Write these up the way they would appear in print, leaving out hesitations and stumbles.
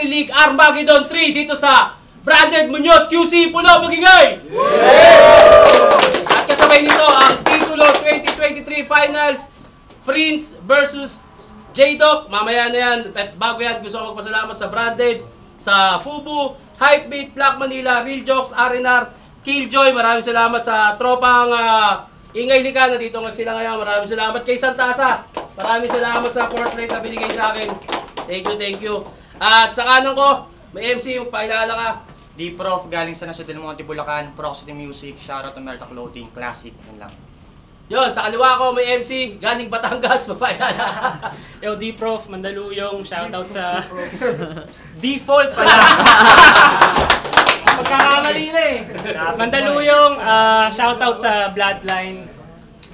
League Armageddon 3 dito sa Branded Munoz QC Pulo Magingay! At kasabay nito ang titulo 2023 Finals Prince versus J-Doc. Mamaya na yan. At bago yan, gusto ko magpasalamat sa Branded, sa Fubu, Hypebeat, Black Manila, Real Jokes, R&R, Killjoy. Maraming salamat sa tropang Ingay Lika. Nandito nga sila ngayon. Maraming salamat kay Santasa. Maraming salamat sa portrait na binigay sa akin. Thank you, thank you. At sa kanan ko, may MC, magpakilala ka. D-Prof, galing sa Nasa Del Monte, Bulacan, Proxity Music, shoutout to Merta Clothing, classic, yan lang. Yun, sa kaliwa ko, may MC, galing Batangas, magpakilala. Yo, D-Prof, Mandaluyong, shoutout sa Default pala. Pagkakamali na eh. Mandaluyong, shoutout sa Bloodline,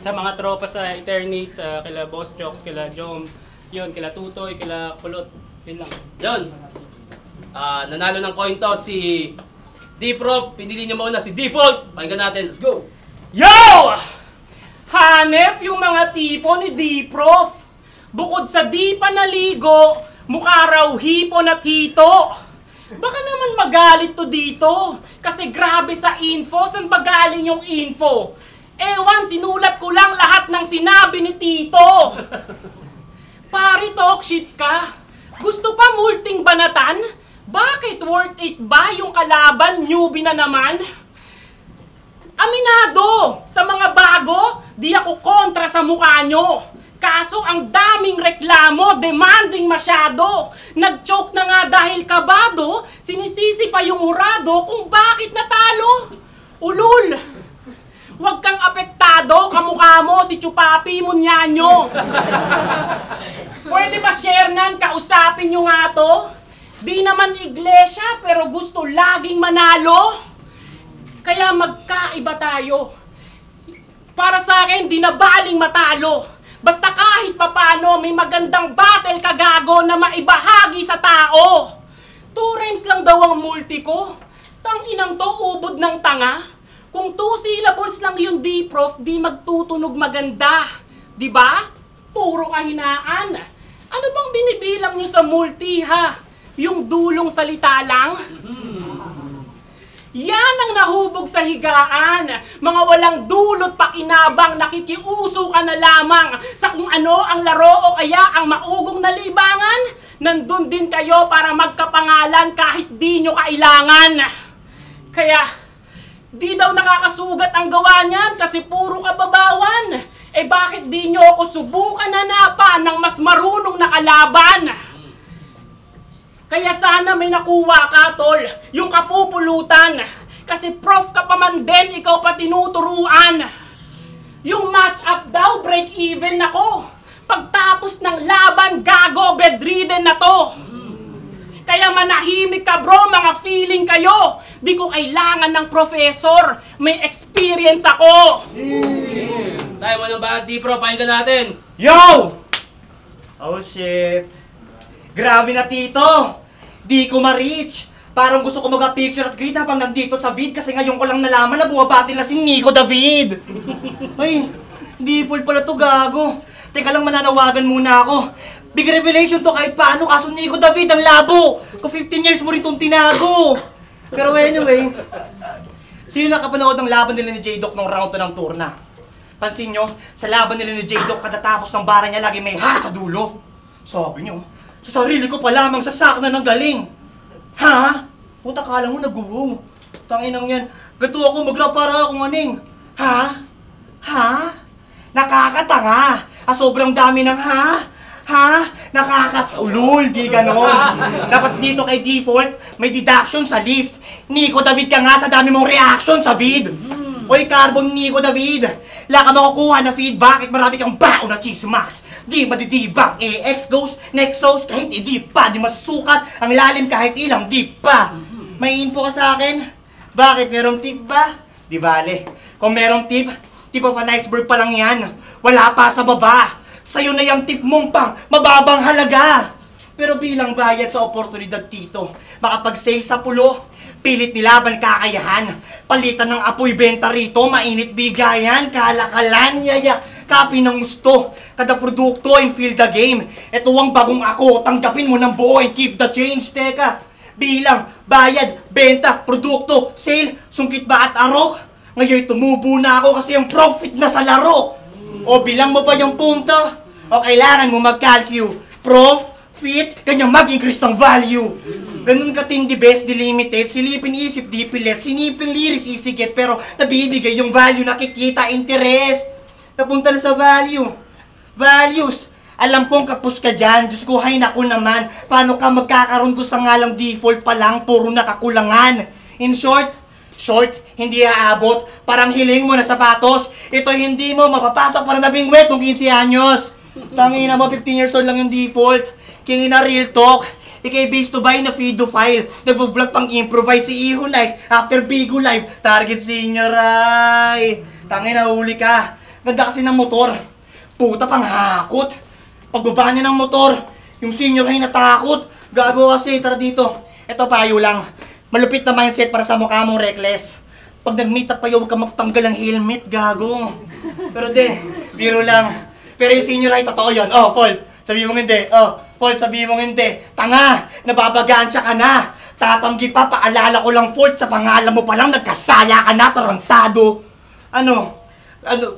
sa mga tropa sa Eternate, sa kila Boss Jokes, kila Jom, yun, kila Tutoy, kila Kulot, yun lang. Yun. Nanalo ng coin toss si D-Prof, pinili niya mauna si Default. Pakinggan natin, let's go! Yo! Hanep yung mga tipo ni D-Prof. Bukod sa di pa naligo, mukha raw hipon at hito. Baka naman magalit to dito. Kasi grabe sa info, saan ba galing yung info? Ewan, sinulat ko lang lahat ng sinabi ni Tito. Pari, talk shit ka. Gusto pa multing banatan? Bakit worth it ba yung kalaban, newbie na naman? Aminado, sa mga bago, di ako kontra sa mukha nyo. Kaso ang daming reklamo, demanding masyado. Nag-choke na nga dahil kabado, sinisisi pa yung urado kung bakit natalo. Ulul! Huwag kang apektado, kamukha mo si Chupapi Munyanyo. Pwede ba share nan, kausapin nyo nga to? Di naman iglesia, pero gusto laging manalo. Kaya magkaiba tayo. Para sa akin, di na baling matalo. Basta kahit papano, may magandang battle kagago na maibahagi sa tao. 2 rhymes lang daw ang multi ko. Tanginang to, ubod ng tanga. Kung 2 syllables lang yung D-Prof, di magtutunog maganda. Diba? Puro kahinaan. Ano bang binibilang nyo sa multi, ha? Yung dulong salita lang? Yan ang nahubog sa higaan. Mga walang dulot pakinabang, nakikiuso ka na lamang sa kung ano ang laro o kaya ang maugong na libangan. Nandun din kayo para magkapangalan kahit di nyo kailangan. Kaya, di daw nakakasugat ang gawa niyan kasi puro kababawan. Eh bakit di nyo ako subukan hanapan ng mas marunong na kalaban? Kaya sana may nakuha ka, tol, yung kapupulutan. Kasi prof ka pa man din, ikaw pa tinuturuan. Yung match-up daw, break-even ako. Pagtapos ng laban, gago, bedridden na to. Kaya manahimik ka bro, mga feeling kayo. Di ko kailangan ng professor, may experience ako. Tayo mo ng ba, D-Prof, pakinggan natin. Yo! Oh shit. Grabe na Tito. Di ko ma-reach. Parang gusto ko mag-picture at greet habang nandito sa vid kasi ngayon ko lang nalaman na buwabati na si Nico David. Ay, default pala to gago. Teka lang, mananawagan muna ako. Big revelation to kahit paano, kaso Nico David ang labo. Kung 15 years mo rin itong tinago. Pero anyway, sino nakapanood ng laban nila ni J-Doc nung round 2 ng turna? Pansin nyo, sa laban nila ni J-Doc, katatapos ng bara niya lagi may ha sa dulo. Sabi nyo, sa sarili ko pa lamang sasak na ng galing. Ha? Puta, kala mo nag-uwong. Tanginang yan, gato ako mag-rap para akong aning. Ha? Ha? Nakakatanga. Sobrang dami ng ha? Ha? Ulul, di ganon. Dapat dito kay Default, may deduction sa list. Nico David ka nga sa dami mong reaction sa vid. Oy, Carbon Nico David, wala ka makukuha na feedback at marami kang bao na chismax. Di madidibak, AX goes, Nexos, kahit hindi pa, di masusukat ang lalim kahit ilang di pa. May info ka sa akin? Bakit? Merong tip ba? Di bale. Kung merong tip, tip of an iceberg pa lang yan. Wala pa sa baba. Sa'yo na yung tip mong pang mababang halaga. Pero bilang bayad sa oportunidad, Tito, makapag-sale sa pulo, pilit nilaban kakayahan. Palitan ng apoy benta rito, mainit bigayan, kalakalan, yaya. Copy ng gusto. Kada produkto and feel the game. Ito ang bagong ako. Tanggapin mo ng buo and keep the change. Teka, bilang, bayad, benta, produkto, sale, sungkit ba at arok? Ngayon tumubo na ako kasi yung profit na sa laro. O bilang mo ba yung punto? O kailangan mo mag-calcu. Prof, fit, kanya mag-increase ng value. Ganun katindi best delimited, silipin isip di pilit, sinipin lyrics easy get, pero nabibigay yung value, nakikita, interest. Napunta na sa value. Values. Alam kong kapos ka dyan, Diyos ko, hay naku naman. Paano ka magkakaroon ko sa ngalang default pa lang, puro nakakulangan. In short, hindi aabot. Parang hiling mo na sapatos. Ito hindi mo mapapasok para nabingwet kung 15 anyos. Tangina mo, 15 years old lang yung default. King na real talk. Ikay base to buy na feed to file. Nag-vlog pang improvise si Iho Nice. After Bigo Live, target senior ay. Tangina, huli ka. Ganda kasi ng motor. Puta pang hakot. Pagbaba niya ng motor, yung senior ay natakot. Gago kasi, tara dito. Ito payo lang. Malupit na mindset para sa mukha mong reckless. Pag nag-meet up kayo, huwag ka magtanggal ng helmet, gago. Pero biro lang. Pero yung senior ay totoo yun. Oh, fault. Sabihin mong hindi. Oh, fault, sabihin mong hindi. Tanga, nababagaan siya ka na. Tatanggi pa, paalala ko lang fault. Sa pangalan mo pa lang, nagkasaya ka na, tarantado.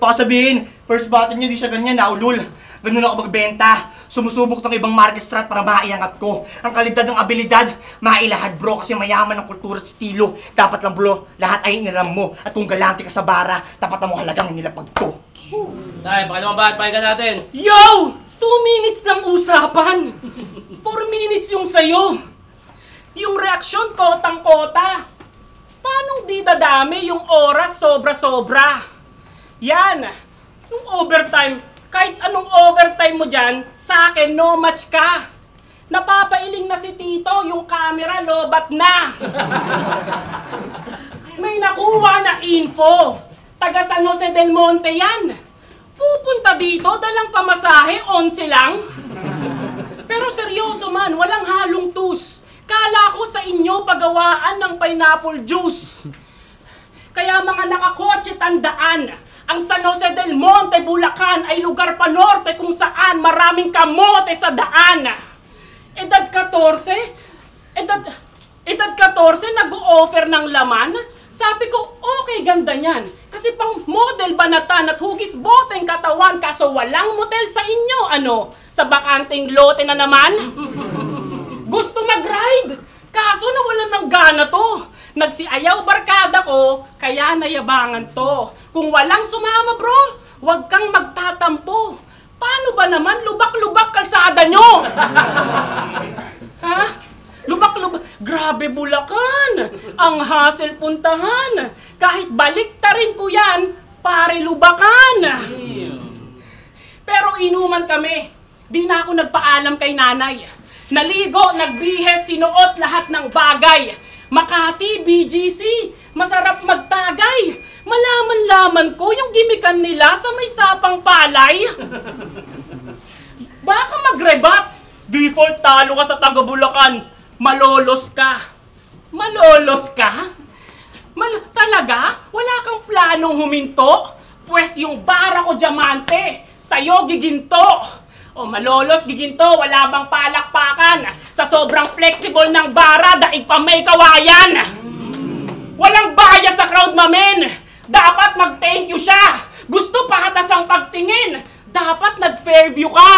Baka sabihin, first battle niya, di siya ganyan, naulul. Ganun ako magbenta. Sumusubok ng ibang market strat para maiangat ko. Ang kalidad ng abilidad, mailahad bro, kasi mayaman ng kultura at estilo. Dapat lang bro, lahat ay iniram mo. At kung galante ka sa bara, tapat na mo halagang inilapag ko. Tay, pakilamabad, pakinggan natin. Yo! 2 minutes lang usapan. 4 minutes yung sayo. Yung reaksyon, kotang-kota. Paanong di dadami yung oras sobra-sobra? Yan. Yung overtime, kahit anong overtime mo dyan, sa akin, no match ka. Napapailing na si Tito, yung camera, lobat na. May nakuha na info. Taga San Jose del Monte yan. Pupunta dito, dalang pamasahe, 11 lang. Pero seryoso man, walang halong tus. Kala ko sa inyo pagawaan ng pineapple juice. Kaya mga nakakotse tandaan, ang San Jose del Monte, Bulacan ay lugar pa norte kung saan maraming kamote sa daan. Edad 14, nag-o-offer ng laman. Sabi ko, okay, ganda niyan. Kasi pang model banatan at hugis boteng katawan, kaso walang motel sa inyo. Ano? Sa bakanting lote na naman? Gusto mag-ride, kaso nawalan ng gana to. Nagsiayaw barkada ko, kaya nayabangan to. Kung walang sumama bro, huwag kang magtatampo. Paano ba naman lubak-lubak kalsada nyo? Ha? Lubak-lubak. Grabe Bulacan. Ang hassle puntahan. Kahit baliktarin ko yan, pare lubakan. Pero inuman kami. Di na ako nagpaalam kay nanay. Naligo, nagbihes, sinuot lahat ng bagay. Makati, BGC, masarap magtagay. Malaman-laman ko yung gimikan nila sa may sapang palay. Baka magrebat. Default talo ka sa taga Bulacan. Malolos ka. Malolos ka? Talaga? Wala kang planong huminto? Pwes yung bara ko diamante, sa'yo giginto. O malolos, giginto, wala bang palakpakan? Sa sobrang flexible ng bara, daig pa may kawayan. Walang bias sa crowd, mamen. Dapat mag-thank you siya. Gusto pahatas ang pagtingin. Dapat nag-fairview ka.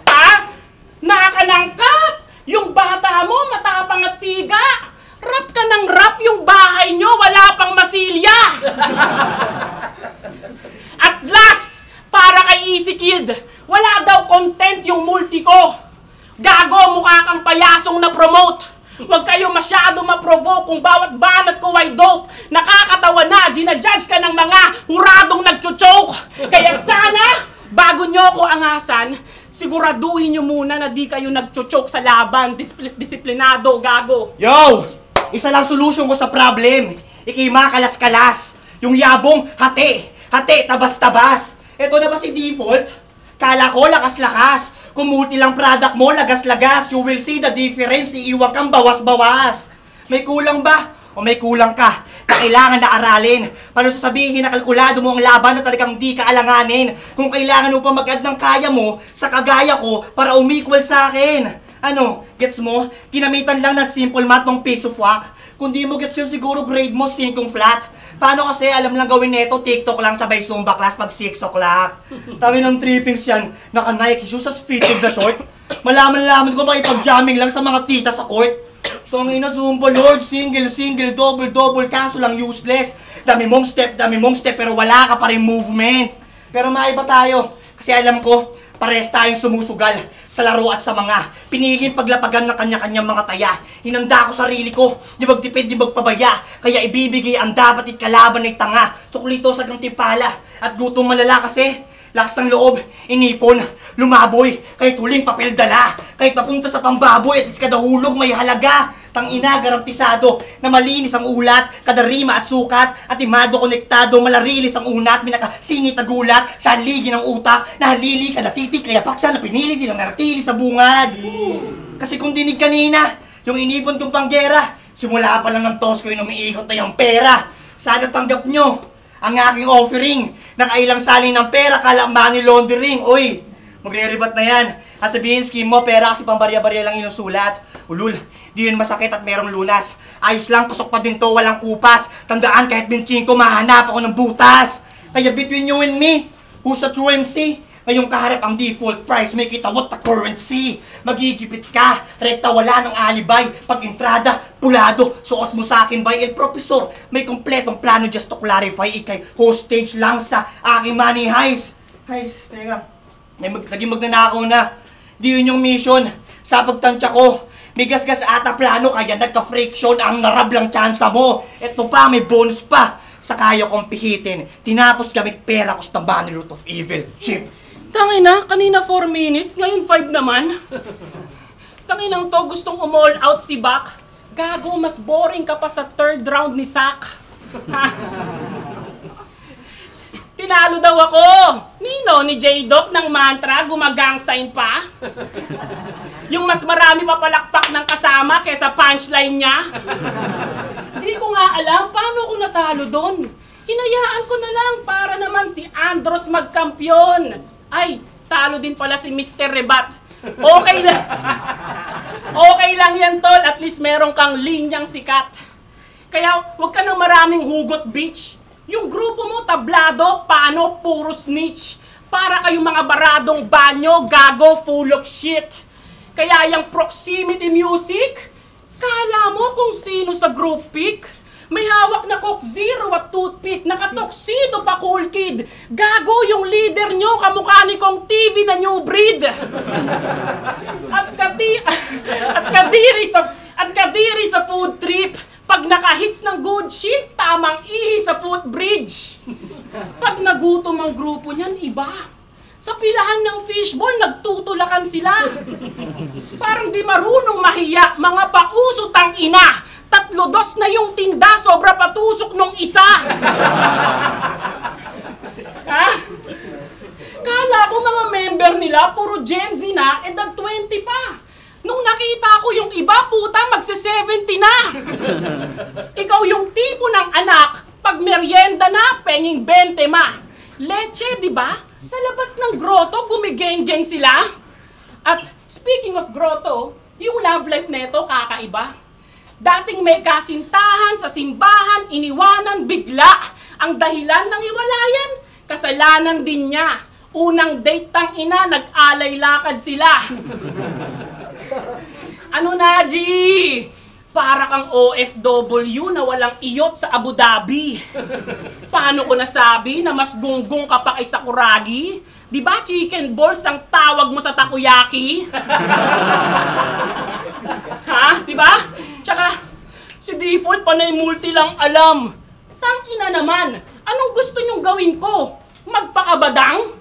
Ha? Nakanangkap! Yung bata mo, matapang at siga. Rap ka ng rap, yung bahay nyo, wala pang masilya. At last, para kay Easy Kid, wala daw content yung multi ko. Gago, mukha kang payasong na-promote. Huwag kayo masyado ma-provoke kung bawat banat ko ay dope. Nakakatawa na, ginajudge ka ng mga huradong nagchuchoke. Kaya sana, bago nyo ko angasan, siguraduhin nyo muna na di kayo nagchuchoke sa laban. Disiplinado, gago. Yo! Isa lang solution ko sa problem. Ikay makalas-kalas. Yung yabong, hati. Hati, tabas-tabas. Eto na ba si default? Kala ko, lakas-lakas. Kung multi lang product mo, lagas-lagas. You will see the difference. Iiwan kang bawas-bawas. May kulang ba? o may kulang ka na kailangan na aralin. Paano sasabihin na kalkulado mo ang laban na talagang di ka alanganin? Kung kailangan mo pa mag-add ng kaya mo sa kagaya ko para umequal sa akin. Ano, gets mo? Ginamitan lang ng simple math ng piece of whack. Kung di mo gets yun, siguro grade mo 5 flat. Paano kasi alam lang gawin neto, TikTok lang sabay Zumba class pag 6 o'clock. Tawin ng trippings yan, naka-Nike shoes, tas fitted na short. Malaman ko makipag-jamming lang sa mga tita sa court. Tangina Zumba Lord, single, double, kaso lang useless. Dami mong step, pero wala ka pa rin movement. Pero maiba tayo, kasi alam ko, pares tayong sumusugal sa laro at sa mga piniling paglapagan ng kanya-kanyang mga taya. Hinanda ko sarili ko, di magtipid, di magpabaya. Kaya ibibigay ang dapat ikalaban ng tanga. Suklito sa gantimpala at gutong malala kasi. Lakas ng loob, inipon, lumaboy, kahit huling papel dala. Kahit napunta sa pambaboy at kada hulog may halaga. Tangina, garantisado na malinis ang ulat, kada rima at sukat, at imado konektado, malarilis ang unat, minakasingit na gulat, sa haligi ng utak, nahalili, kada titik, kaya paksa na pinili, di lang naratili sa bungad. Kasi kung dinig kanina, yung inipon kong panggera, simula pa lang ng tos ko yung umiikot na yung pera. Sana tanggap nyo ang aking offering. Nakailang sali ng pera, kala money laundering. Uy, magre-rebat na yan. Sabihin, scheme mo, pera kasi pambarya-barya lang inusulat. Ulul, di yun masakit at merong lunas. Ayos lang, pasok pa din to, walang kupas. Tandaan, kahit binching ko, mahanap ako ng butas. Kaya between you and me, who's the true MC? Ngayong kaharap ang default price, make it a what the currency. Magigipit ka, rekta wala ng alibay. Pag entrada, pulado, suot mo sa akin by el professor. May kompletong plano just to clarify, ikay hostage lang sa aking money heist. Heist, teka, naging magnanakaw na. Di yun yung mission. Sa pagtansya ko, may gasgas ata plano kaya nagka-friction ang narablang tsansa mo. Eto pa, may bonus pa. Sa kaya kong pihitin, tinapos gamit pera ko sa tambahan ni root of evil. Chip. Tangina, kanina 4 minutes, ngayon 5 naman. Tanginang to, gustong umall out si Bak. Gago, mas boring ka pa sa 3rd round ni Sak. Tinalo daw ako. Nino, ni J-Doc ng mantra, gumagang sign pa. Yung mas marami pa palakpak ng kasama kesa punchline niya. Hindi ko nga alam paano ako natalo doon. Hinayaan ko na lang para naman si Andros magkampiyon. Ay, talo din pala si Mr. Rebat. Okay lang. Okay lang yan, tol. At least meron kang linyang sikat. Kaya huwag ka ng maraming hugot, bitch. Yung grupo mo, tablado, paano, puro snitch. Para kayong mga baradong banyo, gago, full of shit. Kaya yung proximity music, kala mo kung sino sa group pic? May hawak na Coke Zero at toothpick, nakatoksido pa cool kid. Gago yung leader nyo, kamukha ni Kong TV na new breed. At kadiri sa food trip. Pag nakahits ng good shit, tamang ihi sa footbridge. Pag nagutom ang grupo niyan, iba. Sa pilahan ng fishball, nagtutulakan sila. Parang di marunong mahiya, mga pauso tang ina. 3-2 na yung tinda, sobra patusok nung isa. Ha? Kala ko mga member nila, puro Gen Z na, edad 20 pa. Nung nakita ko yung iba, puta, magse-70 na. Ikaw yung tipo ng anak, pag merienda na, penging 20 ma. Leche, di ba? Sa labas ng grotto, gumigeng-geng sila. At speaking of grotto, yung love life neto kakaiba. Dating may kasintahan sa simbahan, iniwanan bigla. Ang dahilan ng hiwalayan, kasalanan din niya. Unang date tang ina, nag-alay lakad sila. Ano na, G? Para kang OFW na walang iyot sa Abu Dhabi. Paano ko nasabi na mas gunggong ka pa kay Sakuragi? Di ba chicken balls ang tawag mo sa takoyaki? Ha? Di ba? Tsaka, si default panay multi lang alam. Tangina naman, anong gusto nyong gawin ko? Magpakabadang?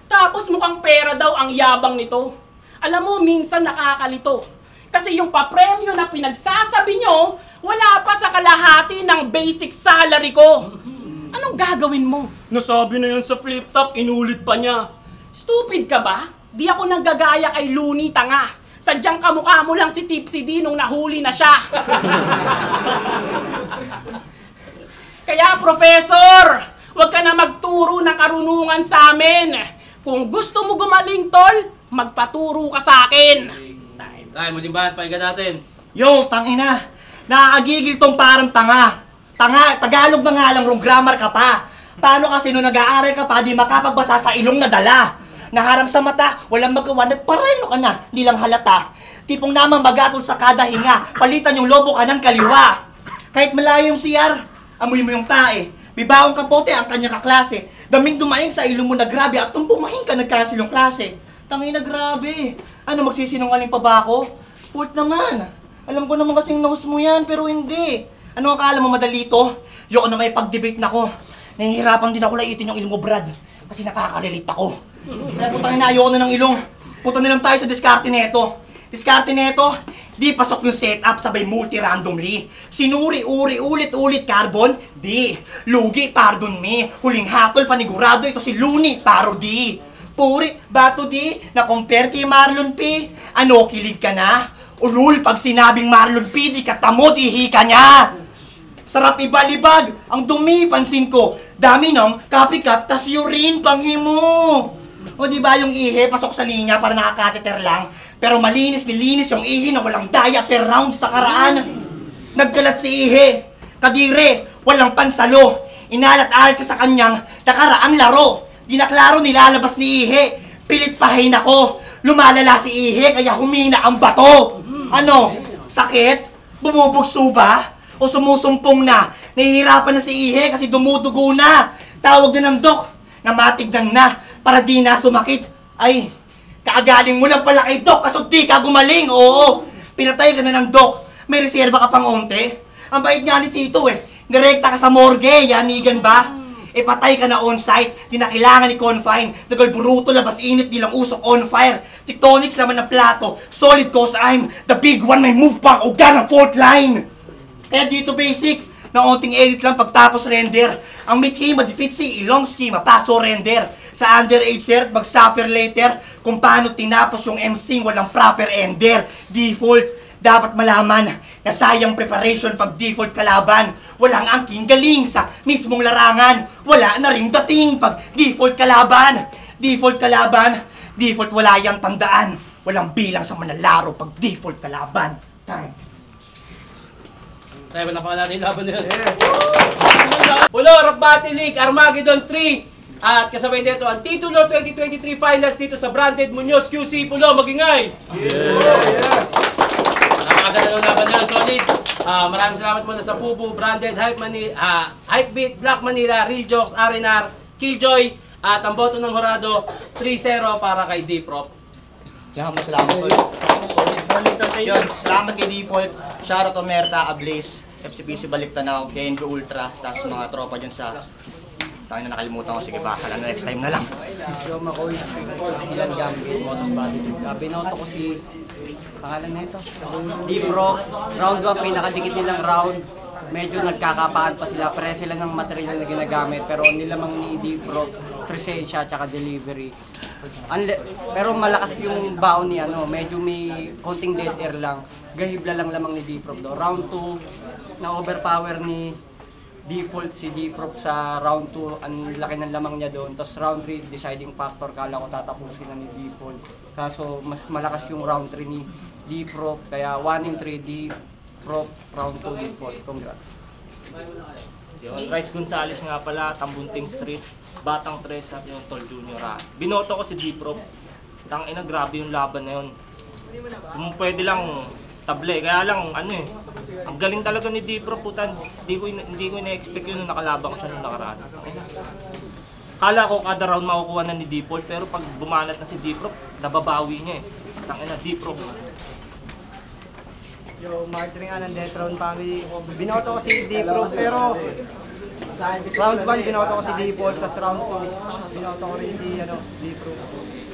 Tapos mukhang pera daw ang yabang nito. Alam mo, minsan nakakalito. Kasi yung papremyo na pinagsasabi nyo, wala pa sa kalahati ng basic salary ko. Anong gagawin mo? Nasabi na yun sa flip top, inulit pa niya. Stupid ka ba? Di ako nanggagaya kay Looney tanga. Sadyang kamukha mo lang si Tipsy D nung nahuli na siya. Kaya, Professor, huwag ka na magturo ng karunungan sa amin. Kung gusto mo gumaling, tol, magpaturo ka sa akin. Tayo, Mulimban, pakinggan natin. Yo, tangina. Nakakagigil tong parang tanga. Tagalog na nga lang, wrong grammar ka pa. Paano kasi nung nag-aaral ka pa, di makapagbasa sa ilong na dala? Naharang sa mata, walang magawa, nagparaylo ka na, di lang halata. Tipong namang magatol sa kada hinga, palitan yung lobo ka ng kaliwa. Kahit malayo yung CR, amoy mo yung tae. Bibawang kapote ang kanya kaklase. Daming dumaing sa ilong mo na grabe at nung bumahin ka nag-cancel yung klase. Tangina grabe. Ano, magsisinungaling pa ba ako? Fault naman. Alam ko naman kasing nose mo yan, pero hindi. Ano akala mo madali to? Yoko na may pag-debate na ko. Nahihirapan din ako laitin yung ilong mo, Brad. Kasi nakaka-relate ako. Kaya putang ina, ayoko na ng ilong. Puta na lang tayo sa diskarte neto. Diskarte neto, di pasok yung setup sabay multi-randomly. Sinuri-uri, ulit-ulit carbon, di. Lugi, pardon me. Huling hatol, panigurado, ito si Looney, parody. Puri, bato di, na-compare kay Marlon P. Ano, kilig ka na? Ulul, pag sinabing Marlon P, di katamot, ihi ka niya. Sarap ibalibag, ang dumi, pansin ko. Dami ng copycat, tas urine, panghimo. O diba yung ihi, pasok sa linya para nakakateter lang. Pero malinis nilinis yung ihi na walang daya per rounds nakaraan. Nagkalat si ihi. Kadire, walang pansalo. Inalat-alat siya sa kanyang nakaraang laro. Di na klaro nilalabas ni ihi. Pilit pahin ako. Lumalala si ihi kaya humina ang bato. Ano? Sakit? Bumubugso ba? O sumusumpong na? Nahihirapan na si ihi kasi dumudugo na. Tawag na ng dok na matignan na para di na sumakit. Ay, kaagaling mo lang pala kay Doc, kaso di ka gumaling, oo. Pinatay ka na ng Doc, may reserba ka pang onte. Ang bait nga ni Tito eh, direkta ka sa morgue, yanigan ba? E patay ka na on-site, di na kailangan ni confine. Dagal buruto, labas init, di lang usok on fire. Tectonics laman ng plato, solid cause I'm the big one, may move pang uga ng fault line. Kaya dito basic, na onting edit lang pagtapos render. Ang mithi, ma-defeat si ilong schema, paso render. Sa underage shirt, mag-suffer later kung paano tinapos yung MC walang proper ender. Default, dapat malaman na sayang preparation pag default kalaban. Walang angking galing sa mismong larangan. Wala na ring dating pag default kalaban. Default kalaban, default wala yang tandaan. Walang bilang sa manlalaro pag default kalaban. Time. Tayo, wala pa natin yung laban na yun. Pulo, Rock Battle League, Armageddon 3. At kasabay nito ang titulo 2023 Finals dito sa Branded Munoz QC. Pulo, magingay! Napakaganda ng laban na yun, solid. Maraming salamat muna sa Fubu, Branded, Hypebeat, Black Manila, Real Jokes, R&R, Killjoy, at ang boto ng Horado 3-0 para kay D-Prop. Salamat tol. Yun, salamat kay Default. Shoutout Omerta, Ablaze, FCPC Baliktanaw, KNB Ultra, tas mga tropa dyan sa... Tayo na nakalimutan ko, sige bahala na, next time na lang. Yo, Makoy, Silan Gambit, Motos Body. Binoto ko si... Pangalan na ito? D-Pro. Round 1, pinakadikit nilang round. Medyo nagkakapaan pa sila. Pare sila ng material na ginagamit. Pero nilamang ni D-Pro, presensya at delivery. Pero malakas yung baon ni ano, medyo may konting dead air lang. Gahibla lang lamang ni D-Prop do. Round 2, na-overpower ni Default si D-Prop sa round 2. Ang laki ng lamang niya doon. Tapos round 3, deciding factor. Kala ko tatapusin na ni Default. Kaso mas malakas yung round 3 ni D-Prop. Kaya 1-3 D-Prop, round 2 Default. Congrats. Yun, Rice Gonzales nga pala, Tambunting Street, Batang Tres at yung Tol Junior. Binoto ko si D-Prop. Tangina, grabe yung laban na yun. Kung pwede lang table, kaya lang ano eh. Ang galing talaga ni D-Prop, putan. Hindi ko ina-expect yun nung nakalaban ko siya nung nakaraan. Kala ko kada round makukuha na ni D-Prop, pero pag bumanat na si D-Prop, nababawi niya eh. Tangina, D-Prop. Yo, Martin nga ng Death Round Family. Binoto ko si D-Pro, pero round 1 binoto ko si D-Paul, tapos round 2 binoto ko rin si D-Pro.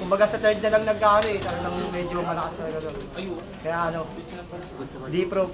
Kumbaga sa third na lang nagkano eh, talagang medyo malakas talaga doon. Kaya D-Pro,